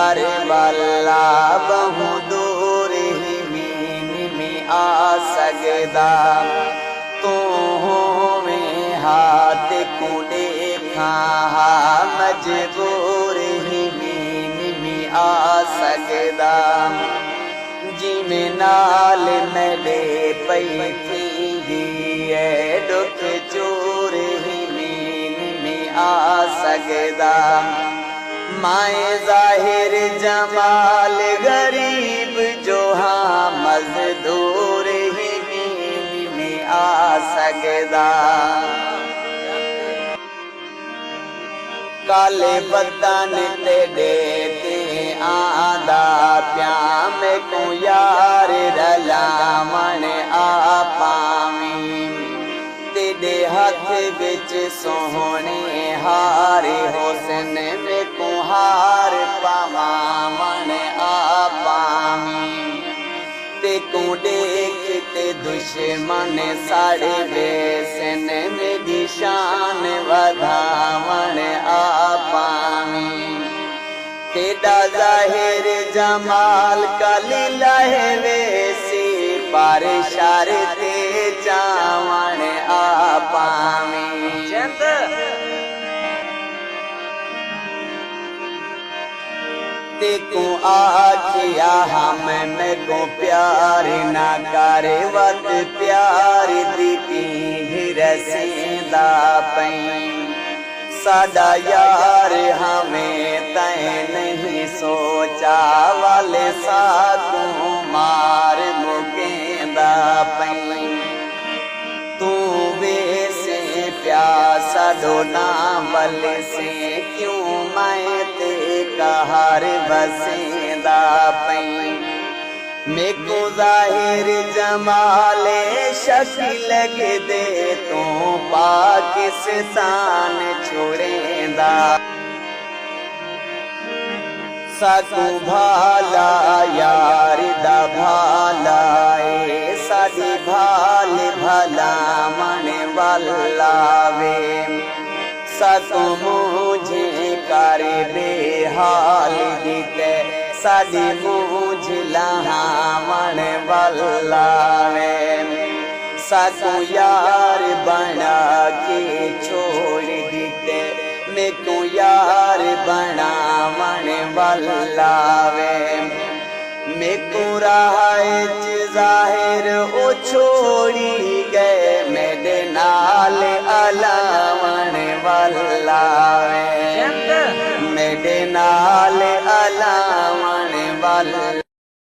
घर वाला बहु दूर ही मीन में आ सकदा तू में हाथ को देखा मजबूर ही मीन में आ सकदा जिमें नाल मेले पई थी है दुख चोर ही मीन में आ सकदा माए जाहिर जमाल गरीब जो हाँ मजदूर ही मीन में आ सकदा काले बदन ते देते आदा प्याम को यार रलामण आ पावी तेरे हाथ बिच सोहने हार हुस्न में को हार पावन आ पावी ते को देखते दुश्मन साड़े बेसन मेरी शान वधावन आ पावी तेरा जाहिर जमाल कली लहे वेसी पर शार ते चावन आ पावी ते को आखिया हम में को प्यार ना करे वत प्यार दी रसीदा पई साडा यार हमें तय नहीं सोचा वाले साकू मार मुकेंदा पई तू वैसे प्यासा डोना बल से क्यों मैं ते कहर बसेंदा पई मेको जाहिर जमाले शक्ल लगे दे तू पाकिस्तान छोड़ेंदा सकू भाला यार दा भाला साडी भाल भला मन वल्लावे सकू मुझे कर बेहाल दिते साडी मुझ लहावन वल्लावे सकू यार बना के छोड़ दिते मेको यार बना मन वल्लावे मेको राह जाहिर ओ छोड़ी गए मेरे नाल अलावन वल्लावे मेरे नाल अलावन वल्लावे